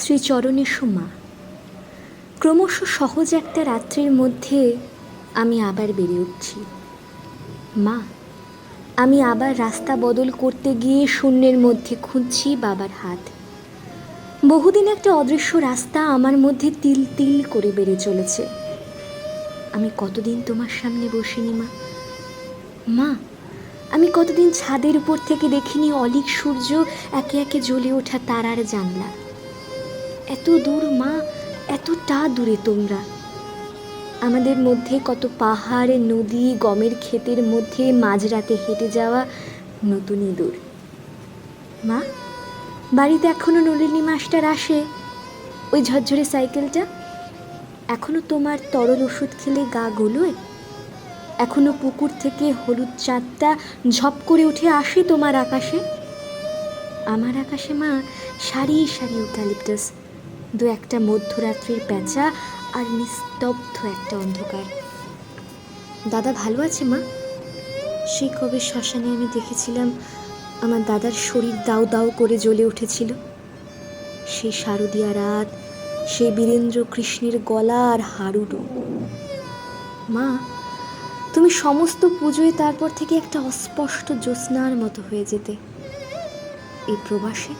শ্রীচরণেষু মা। ক্রমশ সহজ একটা রাত্রির মধ্যে আমি আবার বেড়ে উঠছি। মা, আমি আবার রাস্তা বদল করতে গিয়ে শূন্যের মধ্যে খুঁজছি বাবার হাত। বহুদিন একটা অদৃশ্য রাস্তা আমার মধ্যে তিল তিল করে বেড়ে চলেছে। আমি কতদিন তোমার সামনে বসিনি মা। মা, আমি কতদিন ছাদের উপর থেকে দেখিনি অলিক সূর্য একে একে জ্বলে ওঠা তারার জানলা। এত দূর মা, এতটা দূরে তোমরা। আমাদের মধ্যে কত পাহাড়, নদী, গমের ক্ষেতের মধ্যে মাঝরাতে হেঁটে যাওয়া নতুন ইঁদুর। মা, বাড়িতে এখনো নলিনী মাস্টার আসে? ওই ঝরঝরে সাইকেলটা এখনো তোমার তরল ওষুধ খেলে গা গলোয়? এখনো পুকুর থেকে হলুদ চাঁদটা ঝপ করে উঠে আসে তোমার আকাশে? আমার আকাশে মা সারি সারি ইউক্যালিপটাস, দু একটা মধ্যরাত্রির প্যাঁচা আর নিস্তব্ধ একটা অন্ধকার। দাদা ভালো আছে মা? সেই কবে শ্মশানে আমি দেখেছিলাম আমার দাদার শরীর দাউ দাউ করে জ্বলে উঠেছিল। সেই শারদীয়া রাত, সেই বীরেন্দ্র কৃষ্ণের গলা আর হারুডো। মা, তুমি সমস্ত পুজোয় তারপর থেকে একটা অস্পষ্ট জ্যোৎস্নার মতো হয়ে যেতে। এই প্রবাসে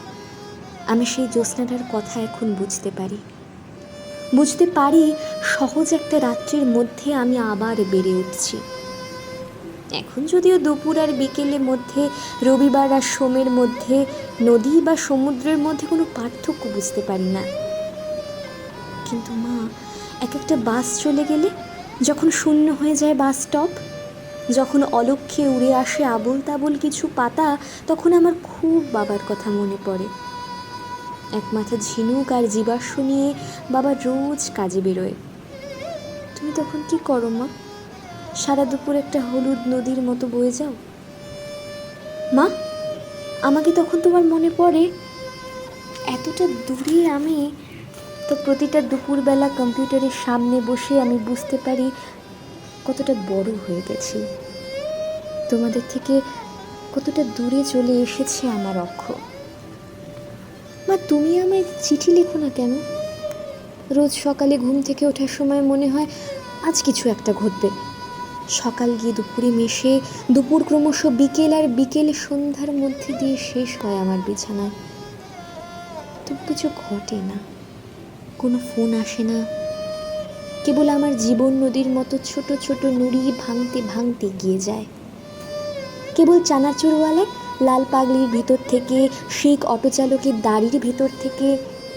আমি সেই জ্যোৎস্নাটার কথা এখন বুঝতে পারি সহজ একটা রাত্রির মধ্যে আমি আবার বেড়ে উঠছি। এখন যদিও দুপুর আর বিকেলের মধ্যে, রবিবার আর সোমের মধ্যে, নদী বা সমুদ্রের মধ্যে কোনো পার্থক্য বুঝতে পারি না। কিন্তু মা, এক একটা বাস চলে গেলে, যখন শূন্য হয়ে যায় বাস স্টপ, যখন অলক্ষ্যে উড়ে আসে আবোল তাবোল কিছু পাতা, তখন আমার খুব বাবার কথা মনে পড়ে। এক মাথা ঝিনুক আর জীবাশ্ম নিয়ে বাবা রোজ কাজে বেরোয়। তুমি তখন কি করো মা? সারা দুপুর একটা হলুদ নদীর মতো বয়ে যাও। মা, আমাকে তখন তোমার মনে পড়ে? এতটা দূরে আমি তো প্রতিটা দুপুরবেলা কম্পিউটারের সামনে বসে আমি বুঝতে পারি কতটা বড় হয়ে গেছি। তোমাদের থেকে কতটা দূরে চলে এসেছে আমার অক্ষ। মা, তুমি আমায় চিঠি লেখো না কেন? রোজ সকালে ঘুম থেকে ওঠার সময় মনে হয় আজ কিছু একটা ঘটবে। সকাল গিয়ে দুপুরে মেশে, দুপুর ক্রমশ বিকেল, আর বিকেল সন্ধ্যার মধ্যে দিয়ে শেষ হয় আমার বিছানায়। তবু কিছু ঘটে না, কোনো ফোন আসে না। কেবল আমার জীবন নদীর মতো ছোট ছোট নুড়ি ভাঙতে ভাঙতে গিয়ে যায়। কেবল চানাচুরওয়ালায় লাল পাগলির ভিতর থেকে, শিখ অটোচালকের দাড়ির ভিতর থেকে,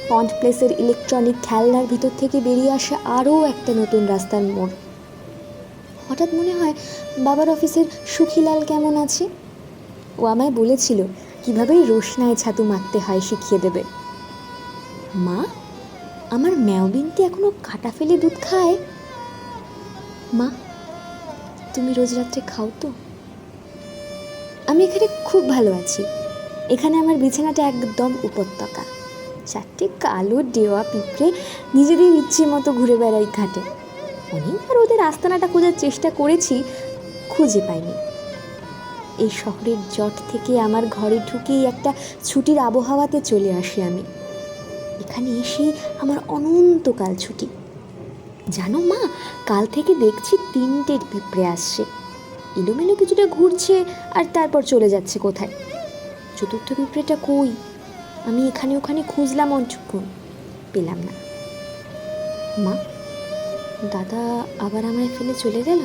পন্ড প্লেসের ইলেকট্রনিক খেলনার ভিতর থেকে বেরিয়ে আসে আরও একটা নতুন রাস্তার মোড়। হঠাৎ মনে হয় বাবার অফিসের সুখীলাল কেমন আছে। ও আমায় বলেছিল কীভাবে রোশনায় ছাতু মাখতে হয় শিখিয়ে দেবে। মা, আমার ম্যাওবিনটি এখনো কাটা ফেলে দুধ খায়? মা, তুমি রোজ রাত্রে খাও তো? আমি এখানে খুব ভালো আছি। এখানে আমার বিছানাটা একদম উপত্যকা। চারটে কালো ডেওয়া পিঁপড়ে নিজেদের ইচ্ছে মতো ঘুরে বেড়াই ঘাটে। অনেকবার ওদের আস্তানাটা খোঁজার চেষ্টা করেছি, খুঁজে পাইনি। এই শহরের জট থেকে আমার ঘরে ঢুকেই একটা ছুটির আবহাওয়াতে চলে আসি আমি। এখানে এসেই আমার অনন্তকাল ছুটি। জানো মা, কাল থেকে দেখছি 3টে পিঁপড়ে আসছে, এলোমেলো কিছুটা ঘুরছে আর তারপর চলে যাচ্ছে কোথায়। চতুর্থ পিঁপড়েটা কই? আমি এখানে ওখানে খুঁজলাম অনেকক্ষণ, পেলাম না। মা, দাদা আবার আমায় ফেলে চলে গেল।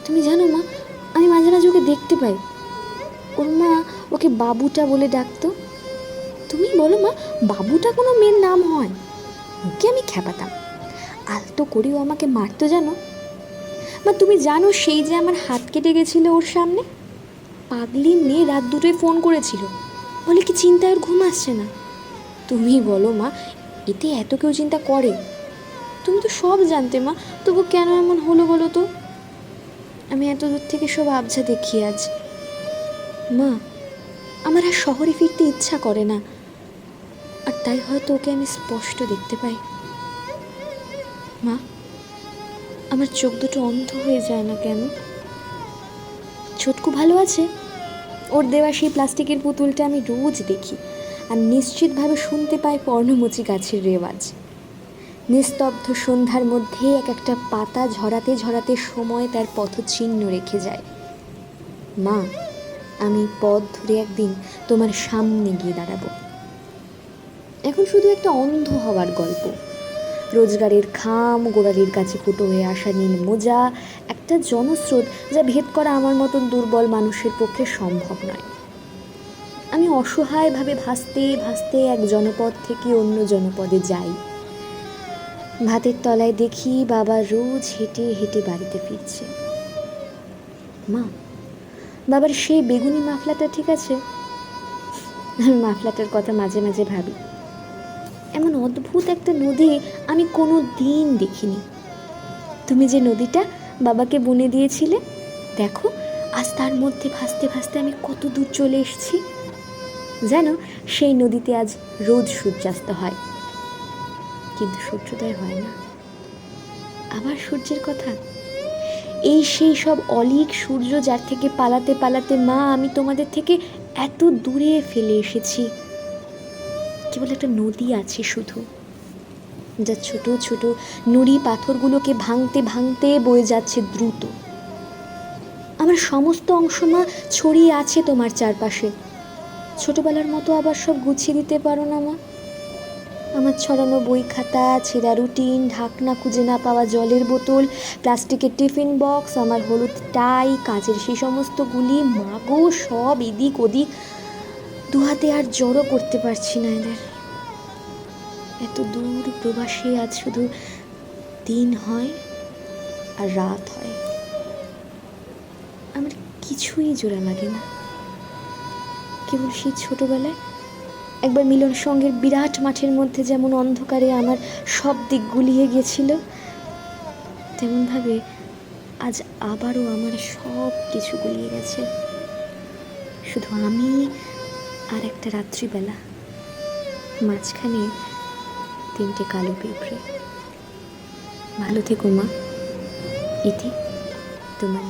তুমি জানো মা, আমি মাঝে মাঝে ওকে দেখতে পাই। ওর মা ওকে বাবুটা বলে ডাকতো। তুমি বলো মা, বাবুটা কোনো মেয়ের নাম হয়? ওকে আমি খেপাতাম, আলতো করেও আমাকে মারতো জানো। মা, তুমি জানো সেই যে আমার হাত কেটে গেছিল ওর সামনে, পাগলি মেয়ে রাত 2টোয় ফোন করেছিল, বলে কি চিন্তায় ওর ঘুম আসছে না। তুমি বলো মা, এতে এত কেউ চিন্তা করে? তুমি তো সব জানতে মা, তবু কেন এমন হলো বলো তো? আমি এত দূর থেকে সব আবঝা দেখি আজ। মা, আমার আর শহরে ফিরতে ইচ্ছা করে না, আর তাই হয়তো ওকে আমি স্পষ্ট দেখতে পাই। মা, আমার চোখ দুটো অন্ধ হয়ে যায় না কেন? ছোটকু ভালো আছে? ওর দেওয়া সেই প্লাস্টিকের পুতুলটা আমি রোজ দেখি, আর নিশ্চিতভাবে শুনতে পাই পর্ণমোচী গাছের রেওয়াজ। নিস্তব্ধ সন্ধ্যার মধ্যে এক একটা পাতা ঝরাতে ঝরাতে সময় তার পথচিহ্ন রেখে যায়। মা, আমি পথ ধরে একদিন তোমার সামনে গিয়ে দাঁড়াবো। এখন শুধু একটা অন্ধ হওয়ার গল্প, রোজগারের খাম, গোড়ালির কাছে ফুটো হয়ে আসা নীল মোজা, একটা জনস্রোত যা ভেদ করা আমার মতন দুর্বল মানুষের পক্ষে সম্ভব নয়। আমি অসহায়ভাবে ভাসতে ভাসতে এক জনপদ থেকে অন্য জনপদে যাই। ভাতের তলায় দেখি বাবা রোজ হেঁটে হেঁটে বাড়িতে ফিরছে। মা, বাবার সেই বেগুনি মাফলাটা ঠিক আছে? আমি মাফলাটার কথা মাঝে মাঝে ভাবি। এমন অদ্ভুত একটা নদী আমি কোনো দিন দেখিনি। তুমি যে নদীটা বাবাকে বুনে দিয়েছিলে, দেখো আজ তার মধ্যে ভাসতে ভাসতে আমি কত দূর চলে এসেছি। যেন সেই নদীতে আজ রোজ সূর্যাস্ত হয়, কিন্তু সূর্যোদয় হয় না। আবার সূর্যের কথা, এই সেই সব অলীক সূর্য যার থেকে পালাতে পালাতে মা আমি তোমাদের থেকে এত দূরে ফেলে এসেছি। কেবল একটা নদী আছে শুধু, যা ছোট ছোট নুড়ি পাথরগুলোকে ভাঙতে ভাঙতে বয়ে যাচ্ছে দ্রুত। আমার সমস্ত অংশ মা ছড়িয়ে আছে তোমার চারপাশে। ছোটবেলার মতো আবার সব গুছিয়ে দিতে পারো না মা? আমার ছড়ানো বই খাতা, ছেঁড়া রুটিন, ঢাকনা খুঁজে না পাওয়া জলের বোতল, প্লাস্টিকের টিফিন বক্স, আমার হলুদ টাই, কাচের সেই সমস্ত গুলি, মাগো সব এদিক ওদিক দুহাতে আর জড়ো করতে পারছি না এদের। এত দূর প্রবাসে আজ শুধু দিন হয় আর রাত হয়, আমার কিছুই জোড়া লাগে না। কেবল সেই ছোটবেলায় একবার মিলন সঙ্গের বিরাট মাঠের মধ্যে যেমন অন্ধকারে আমার সব দিক গুলিয়ে গেছিল, তেমনভাবে আজ আবারও আমার সব কিছু গুলিয়ে গেছে। শুধু আমি আর একটা রাত্রিবেলা, মাঝখানে 3টে কালো পিঁপড়ে। ভালো থেকো মা, ইতি, তোমার